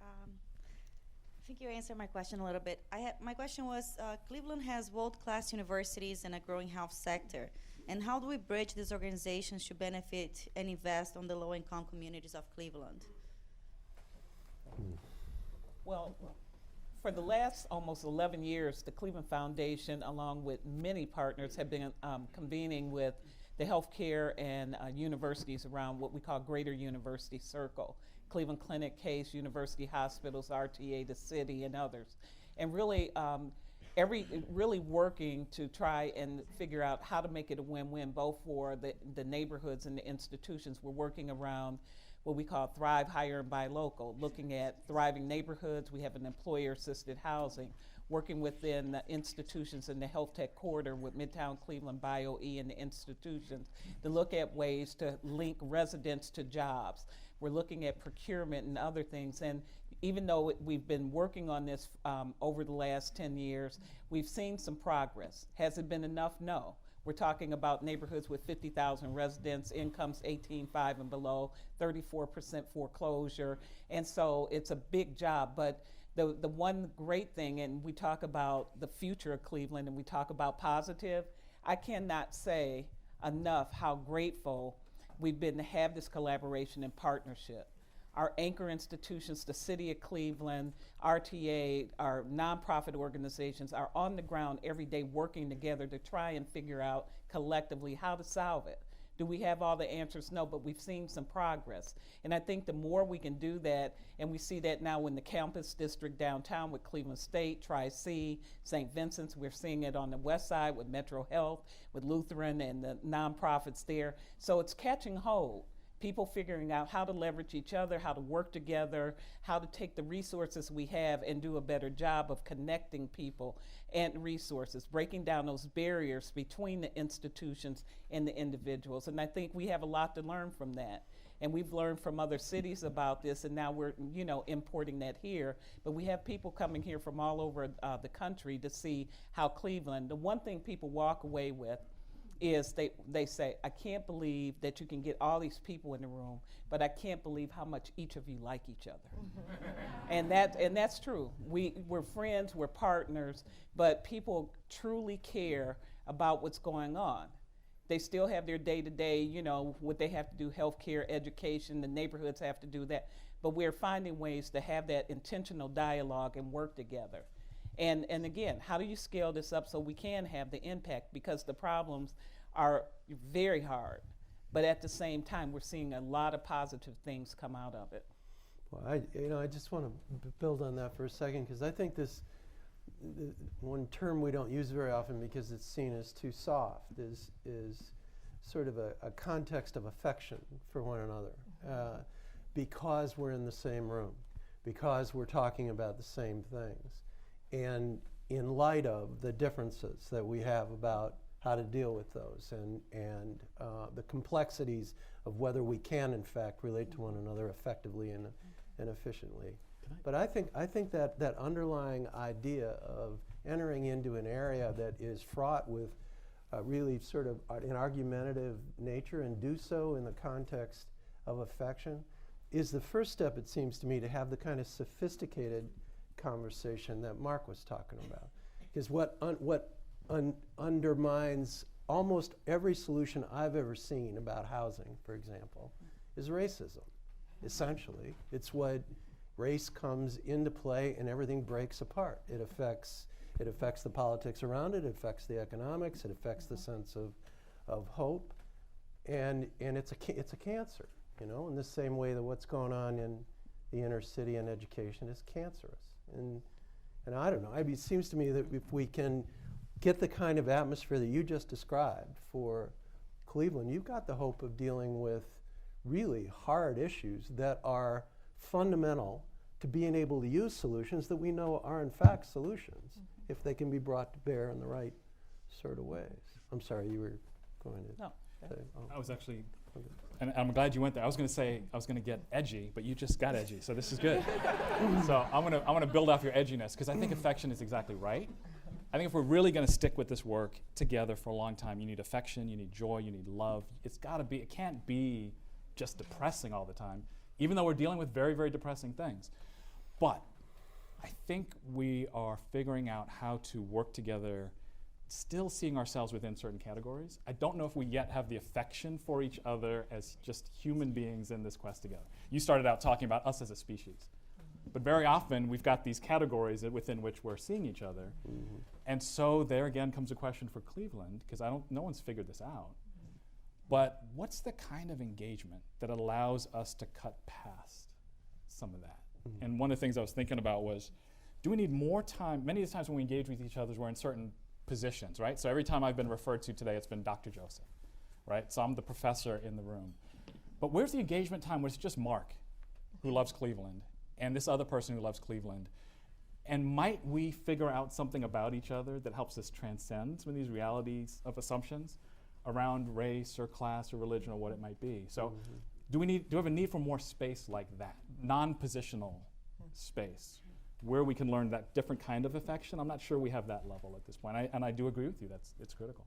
I think you answered my question a little bit. My question was, Cleveland has world-class universities and a growing health sector. And how do we bridge these organizations to benefit and invest on the low-income communities of Cleveland? Well, for the last almost 11 years, the Cleveland Foundation, along with many partners, have been convening with the healthcare and universities around what we call Greater University Circle. Cleveland Clinic, Case, University Hospitals, RTA, the city, and others. And really really working to try and figure out how to make it a win-win, both for the neighborhoods and the institutions. We're working around what we call Thrive, Hire, and Buy Local, looking at thriving neighborhoods. We have an employer-assisted housing, working within the institutions in the health tech corridor with Midtown Cleveland, BioE, and the institutions to look at ways to link residents to jobs. We're looking at procurement and other things. And even though we've been working on this over the last 10 years, we've seen some progress. Has it been enough? No. We're talking about neighborhoods with 50,000 residents, incomes 18.5 and below, 34% foreclosure. And so it's a big job. But the one great thing, and we talk about the future of Cleveland and we talk about positive, I cannot say enough how grateful we've been to have this collaboration and partnership. Our anchor institutions, the City of Cleveland, RTA, our nonprofit organizations are on the ground every day working together to try and figure out collectively how to solve it. Do we have all the answers? No, but we've seen some progress. And I think the more we can do that, and we see that now in the campus district downtown with Cleveland State, Tri-C, St. Vincent's, we're seeing it on the west side with Metro Health, with Lutheran and the nonprofits there. So it's catching hold. People figuring out how to leverage each other, how to work together, how to take the resources we have and do a better job of connecting people and resources, breaking down those barriers between the institutions and the individuals. And I think we have a lot to learn from that. And we've learned from other cities about this, and now we're, importing that here. But we have people coming here from all over the country to see how Cleveland, the one thing people walk away with is they say, I can't believe that you can get all these people in the room, but I can't believe how much each of you like each other. and that's true. We're friends, we're partners, but people truly care about what's going on. They still have their day-to-day, what they have to do, healthcare, education, the neighborhoods have to do that, but we're finding ways to have that intentional dialogue and work together. And again, how do you scale this up so we can have the impact? Because the problems are very hard, but at the same time, we're seeing a lot of positive things come out of it. Well, I just want to build on that for a second, because I think this one term we don't use very often because it's seen as too soft is sort of a context of affection for one another, because we're in the same room, because we're talking about the same things. And in light of the differences that we have about how to deal with those and the complexities of whether we can, in fact, relate to one another effectively and efficiently. But I think that underlying idea of entering into an area that is fraught with really sort of an argumentative nature, and do so in the context of affection, is the first step, it seems to me, to have the kind of sophisticated conversation that Mark was talking about. Because what undermines almost every solution I've ever seen about housing, for example, is racism. Essentially, it's what race comes into play and everything breaks apart. It affects the politics around it, it affects the economics, it affects the sense of hope, and it's a cancer, in the same way that what's going on in the inner city and education is cancerous. And I don't know, it seems to me that if we can get the kind of atmosphere that you just described for Cleveland, you've got the hope of dealing with really hard issues that are fundamental to being able to use solutions that we know are in fact solutions, if they can be brought to bear in the right sort of ways. I'm sorry, you were going to say. I was actually, and I'm glad you went there. I was going to say I was going to get edgy, but you just got edgy, so this is good. So I'm going to build off your edginess, because I think affection is exactly right. I think if we're really going to stick with this work together for a long time, you need affection, you need joy, you need love. It can't be just depressing all the time, even though we're dealing with very, very depressing things. But I think we are figuring out how to work together, still seeing ourselves within certain categories. I don't know if we yet have the affection for each other as just human beings in this quest together. You started out talking about us as a species. But very often we've got these categories within which we're seeing each other. Mm-hmm. And so there again comes a question for Cleveland, because no one's figured this out. But what's the kind of engagement that allows us to cut past some of that? Mm-hmm. And one of the things I was thinking about was do we need more time? Many of the times when we engage with each other, we're in certain positions, right? So every time I've been referred to today, it's been Dr. Joseph, right? So I'm the professor in the room. But where's the engagement time where it's just Mark, who loves Cleveland, and this other person who loves Cleveland? And might we figure out something about each other that helps us transcend some of these realities of assumptions around race or class or religion or what it might be? So do we have a need for more space like that, non-positional space, where we can learn that different kind of affection? I'm not sure we have that level at this point. And I do agree with you, it's critical.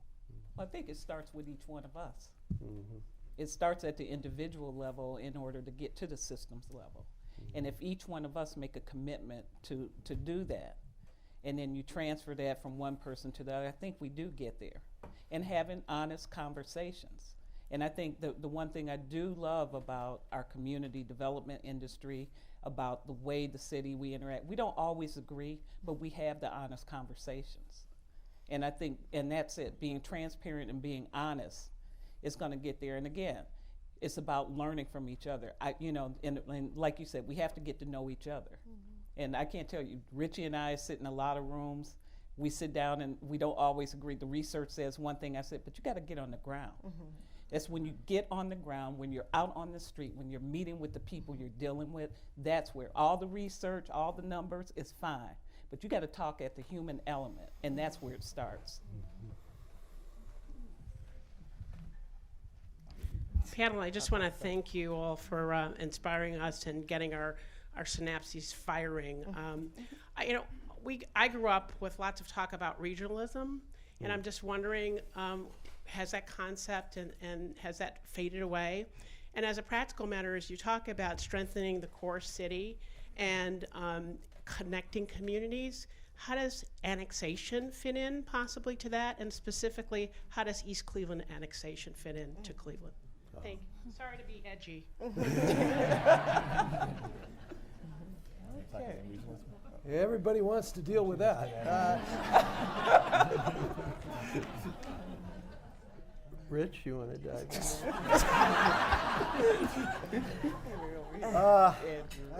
I think it starts with each one of us. It starts at the individual level in order to get to the systems level. And if each one of us make a commitment to do that, and then you transfer that from one person to the other, I think we do get there. And having honest conversations. And I think the one thing I do love about our community development industry, about the way the city we interact, we don't always agree, but we have the honest conversations. And I think, and that's it, being transparent and being honest is gonna get there. And again, it's about learning from each other. And like you said, we have to get to know each other. And I can't tell you, Richie and I sit in a lot of rooms. We sit down and we don't always agree. The research says one thing, I said, but you gotta get on the ground. That's when you get on the ground, when you're out on the street, when you're meeting with the people you're dealing with, that's where all the research, all the numbers is fine. But you gotta talk at the human element, and that's where it starts. Panel, I just want to thank you all for inspiring us and getting our synapses firing. I grew up with lots of talk about regionalism, and I'm just wondering, has that concept and has that faded away? And as a practical matter, as you talk about strengthening the core city and connecting communities, how does annexation fit in possibly to that? And specifically, how does East Cleveland annexation fit in to Cleveland? Thank you. Sorry to be edgy. Everybody wants to deal with that. Rich, you want to dive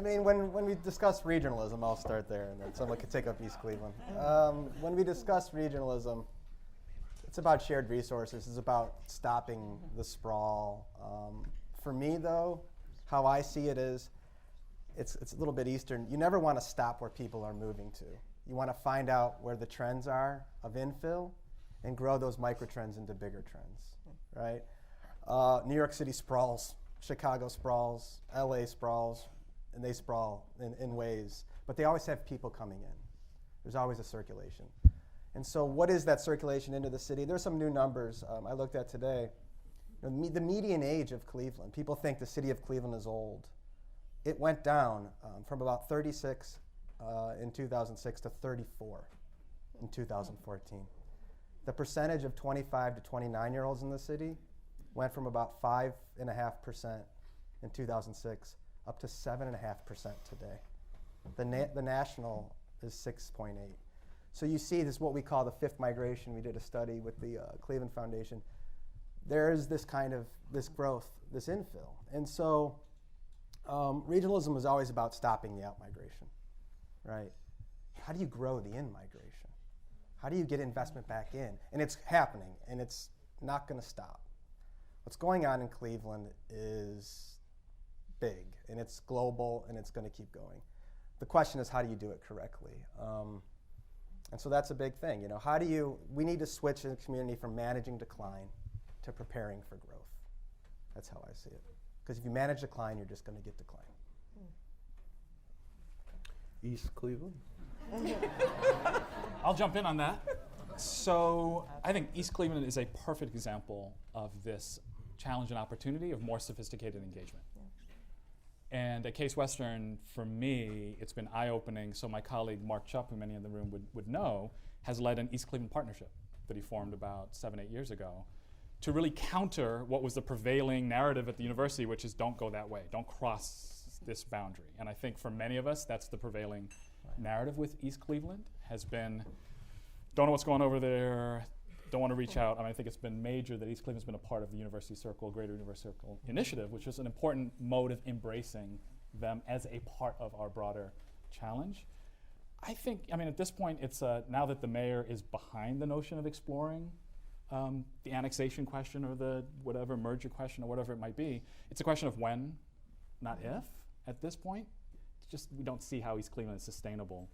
in? When we discuss regionalism, I'll start there, and then someone could take up East Cleveland. When we discuss regionalism, it's about shared resources. It's about stopping the sprawl. For me, though, how I see it is, it's a little bit Eastern. You never want to stop where people are moving to. You want to find out where the trends are of infill and grow those microtrends into bigger trends, right? New York City sprawls, Chicago sprawls, LA sprawls, and they sprawl in ways, but they always have people coming in. There's always a circulation. And so what is that circulation into the city? There's some new numbers I looked at today. The median age of Cleveland, people think the city of Cleveland is old. It went down from about 36 in 2006 to 34 in 2014. The percentage of 25 to 29-year-olds in the city went from about 5.5% in 2006 up to 7.5% today. The national is 6.8. So you see this, what we call the fifth migration. We did a study with the Cleveland Foundation. There is this kind of, this growth, this infill. And so regionalism is always about stopping the out-migration, right? How do you grow the in-migration? How do you get investment back in? And it's happening, and it's not gonna stop. What's going on in Cleveland is big, and it's global, and it's gonna keep going. The question is, how do you do it correctly? And so that's a big thing. We need to switch in the community from managing decline to preparing for growth. That's how I see it. Because if you manage decline, you're just going to get decline. East Cleveland? I'll jump in on that. So I think East Cleveland is a perfect example of this challenge and opportunity of more sophisticated engagement. And at Case Western, for me, it's been eye-opening. So my colleague, Mark Chupp, who many in the room would know, has led an East Cleveland partnership that he formed about 7-8 years ago to really counter what was the prevailing narrative at the university, which is don't go that way, don't cross this boundary. And I think for many of us, that's the prevailing narrative with East Cleveland, has been, don't know what's going on over there, don't want to reach out. I think it's been major that East Cleveland's been a part of the University Circle, Greater University Circle initiative, which is an important mode of embracing them as a part of our broader challenge. I think, I mean, at this point, it's now that the mayor is behind the notion of exploring the annexation question or the whatever merger question or whatever it might be, it's a question of when, not if, at this point. It's just we don't see how East Cleveland is sustainable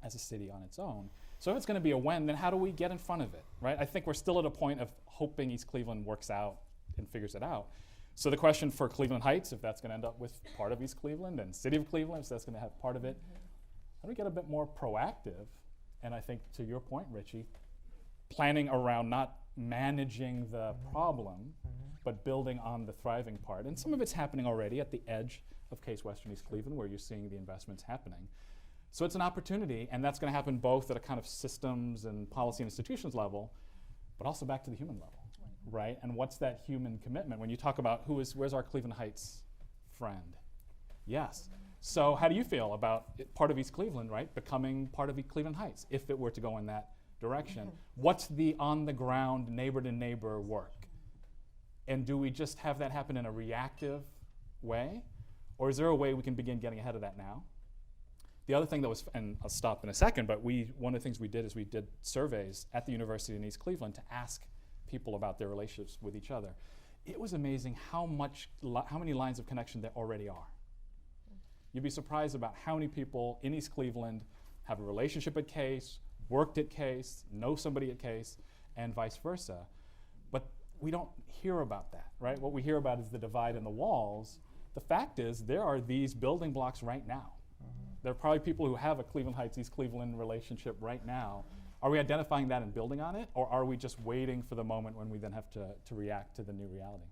as a city on its own. So if it's going to be a when, then how do we get in front of it, right? I think we're still at a point of hoping East Cleveland works out and figures it out. So the question for Cleveland Heights, if that's going to end up with part of East Cleveland, and City of Cleveland, if that's going to have part of it, how do we get a bit more proactive? And I think to your point, Richie, planning around not managing the problem, but building on the thriving part. And some of it's happening already at the edge of Case Western East Cleveland, where you're seeing the investments happening. So it's an opportunity, and that's going to happen both at a kind of systems and policy and institutions level, but also back to the human level, right? And what's that human commitment? When you talk about where's our Cleveland Heights friend? Yes. So how do you feel about part of East Cleveland, right, becoming part of Cleveland Heights, if it were to go in that direction? What's the on-the-ground, neighbor-to-neighbor work? And do we just have that happen in a reactive way? Or is there a way we can begin getting ahead of that now? The other thing that was, and I'll stop in a second, but one of the things we did is we did surveys at the university in East Cleveland to ask people about their relationships with each other. It was amazing how many lines of connection there already are. You'd be surprised about how many people in East Cleveland have a relationship at Case, worked at Case, know somebody at Case, and vice versa. But we don't hear about that, right? What we hear about is the divide in the walls. The fact is there are these building blocks right now. There are probably people who have a Cleveland Heights, East Cleveland relationship right now. Are we identifying that and building on it, or are we just waiting for the moment when we then have to react to the new reality?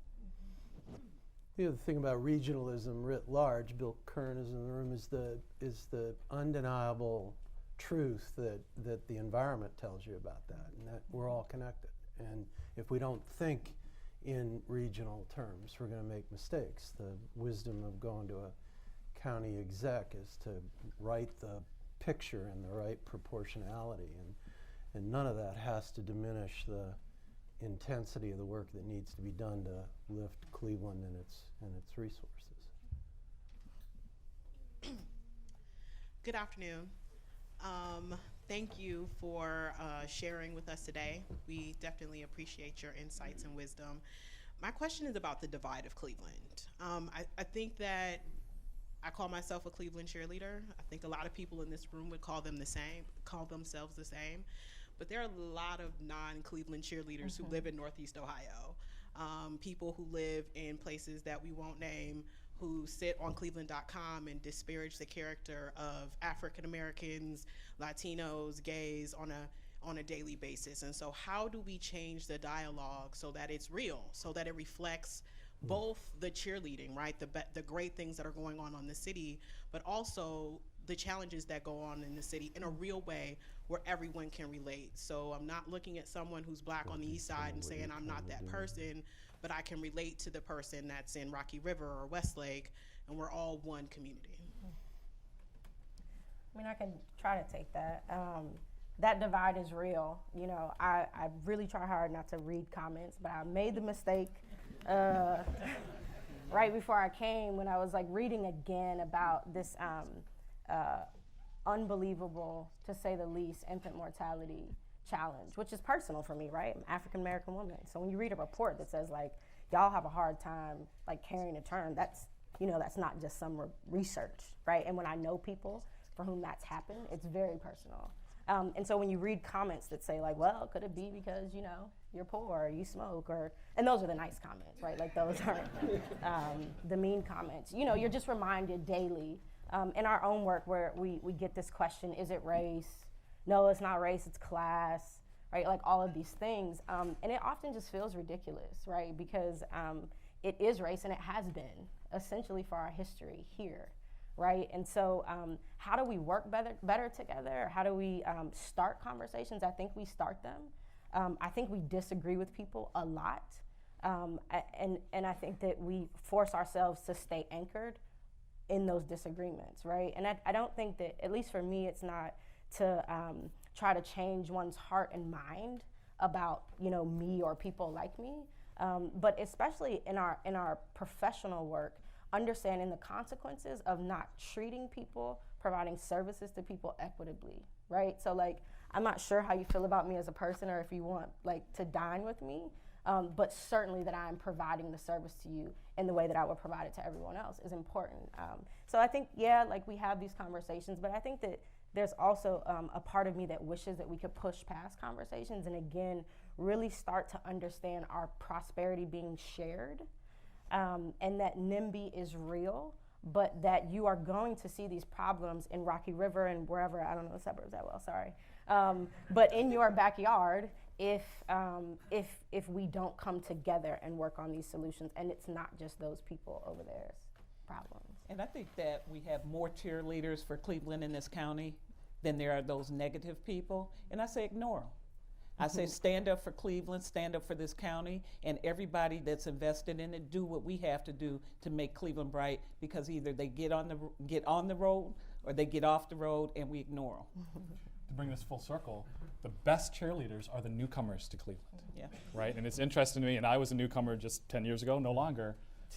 The other thing about regionalism writ large, Bill Kern is in the room, is the undeniable truth that the environment tells you about that, and that we're all connected. And if we don't think in regional terms, we're going to make mistakes. The wisdom of going to a county exec is to write the picture in the right proportionality, and none of that has to diminish the intensity of the work that needs to be done to lift Cleveland and its resources. Good afternoon. Thank you for sharing with us today. We definitely appreciate your insights and wisdom. My question is about the divide of Cleveland. I think that I call myself a Cleveland cheerleader. I think a lot of people in this room would call themselves the same. But there are a lot of non-Cleveland cheerleaders who live in Northeast Ohio. People who live in places that we won't name, who sit on Cleveland.com and disparage the character of African Americans, Latinos, gays on a daily basis. And so how do we change the dialogue so that it's real, so that it reflects both the cheerleading, right, the great things that are going on in the city, but also the challenges that go on in the city in a real way where everyone can relate. So I'm not looking at someone who's black on the east side and saying I'm not that person, but I can relate to the person that's in Rocky River or Westlake, and we're all one community. I mean, I can try to take that. That divide is real. You know, I really try hard not to read comments, but I made the mistake right before I came when I was like reading again about this unbelievable, to say the least, infant mortality challenge, which is personal for me, right? I'm an African American woman. So when you read a report that says like, y'all have a hard time like carrying a term, that's not just some research, right? And when I know people for whom that's happened, it's very personal. And so when you read comments that say like, well, could it be because, you know, you're poor or you smoke, and those are the nice comments, right? Like those aren't the mean comments. You know, you're just reminded daily in our own work where we get this question, is it race? No, it's not race, it's class, right? Like all of these things. And it often just feels ridiculous, right? Because it is race and it has been essentially for our history here. Right, and so how do we work better together? How do we start conversations? I think we start them. I think we disagree with people a lot, and I think that we force ourselves to stay anchored in those disagreements, right? And I don't think that, at least for me, it's not to try to change one's heart and mind about, you know, me or people like me, but especially in our professional work, understanding the consequences of not treating people, providing services to people equitably, right? So like, I'm not sure how you feel about me as a person or if you want like to dine with me, but certainly that I'm providing the service to you in the way that I would provide it to everyone else is important. So I think, yeah, like we have these conversations, but I think that there's also a part of me that wishes that we could push past conversations and again, really start to understand our prosperity being shared, and that NIMBY is real, but that you are going to see these problems in Rocky River and wherever, I don't know the suburbs that well, sorry, but in your backyard if we don't come together and work on these solutions, and it's not just those people over there's problems. And I think that we have more cheerleaders for Cleveland in this county than there are those negative people, and I say ignore them. I say stand up for Cleveland, stand up for this county, and everybody that's invested in it, do what we have to do to make Cleveland bright, because either they get on the road or they get off the road and we ignore them. To bring this full circle, the best cheerleaders are the newcomers to Cleveland. Yeah. Right? And it's interesting to me, and I was a newcomer just 10 years ago, no longer,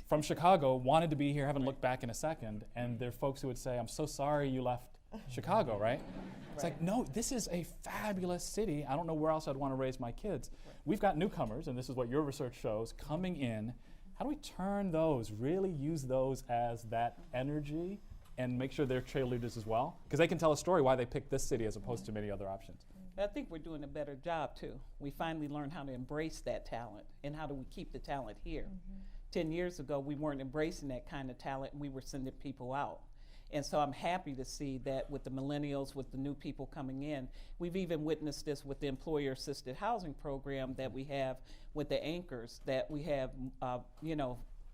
from Chicago, wanted to be here, haven't looked back in a second, and there are folks who would say, I'm so sorry you left Chicago, right? It's like, no, this is a fabulous city. I don't know where else I'd want to raise my kids. We've got newcomers, and this is what your research shows, coming in. How do we turn those, really use those as that energy and make sure they're cheerleaders as well? Because they can tell a story why they picked this city as opposed to many other options. I think we're doing a better job too. We finally learned how to embrace that talent, and how do we keep the talent here. 10 years ago, we weren't embracing that kind of talent, and we were sending people out. And so I'm happy to see that with the millennials, with the new people coming in. We've even witnessed this with the employer-assisted housing program that we have with the anchors, that we have,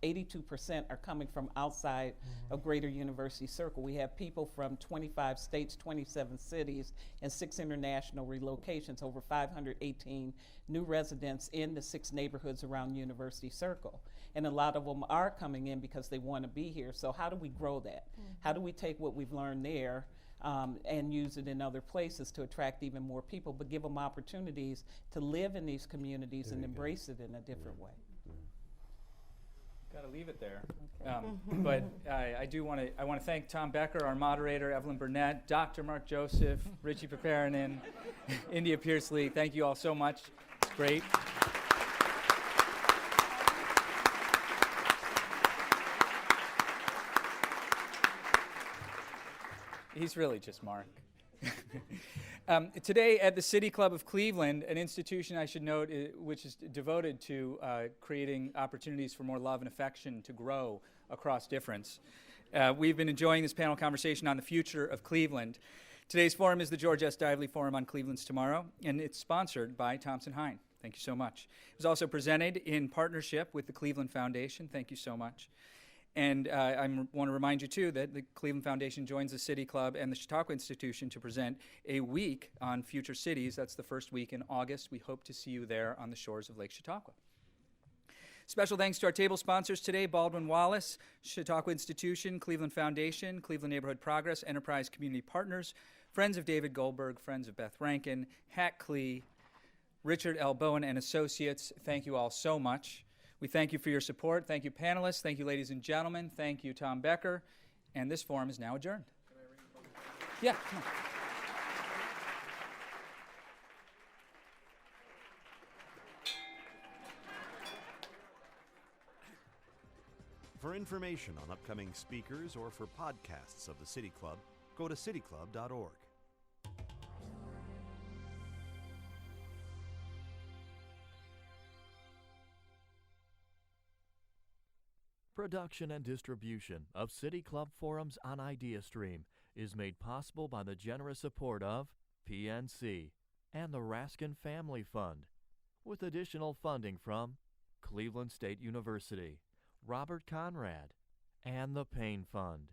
82% are coming from outside of Greater University Circle. We have people from 25 states, 27 cities, and 6 international relocations, over 518 new residents in the 6 neighborhoods around University Circle. And a lot of them are coming in because they want to be here. So how do we grow that? How do we take what we've learned there and use it in other places to attract even more people, but give them opportunities to live in these communities and embrace it in a different way? Got to leave it there. But I want to thank Tom Becker, our moderator, Evelyn Burnett, Dr. Mark Joseph, Richie Paparinen, India Pearsley. Thank you all so much. It's great. He's really just Mark. Today at the City Club of Cleveland, an institution I should note which is devoted to creating opportunities for more love and affection to grow across difference. We've been enjoying this panel conversation on the future of Cleveland. Today's forum is the George S. Dively Forum on Cleveland's Tomorrow, and it's sponsored by Thompson Hine. Thank you so much. It was also presented in partnership with the Cleveland Foundation. Thank you so much. And I want to remind you, too, that the Cleveland Foundation joins the City Club and the Chautauqua Institution to present a week on future cities. That's the first week in August. We hope to see you there on the shores of Lake Chautauqua. Special thanks to our table sponsors today, Baldwin Wallace, Chautauqua Institution, Cleveland Foundation, Cleveland Neighborhood Progress, Enterprise Community Partners, Friends of David Goldberg, Friends of Beth Rankin, Hack Clee, Richard L. Bowen and Associates. Thank you all so much. We thank you for your support. Thank you, panelists. Thank you, ladies and gentlemen. Thank you, Tom Becker. And this forum is now adjourned. Yeah, come on. For information on upcoming speakers or for podcasts of the City Club, go to cityclub.org. Production and distribution of City Club Forums on IdeaStream is made possible by the generous support of PNC and the Raskin Family Fund, with additional funding from Cleveland State University, Robert Conrad, and the Payne Fund.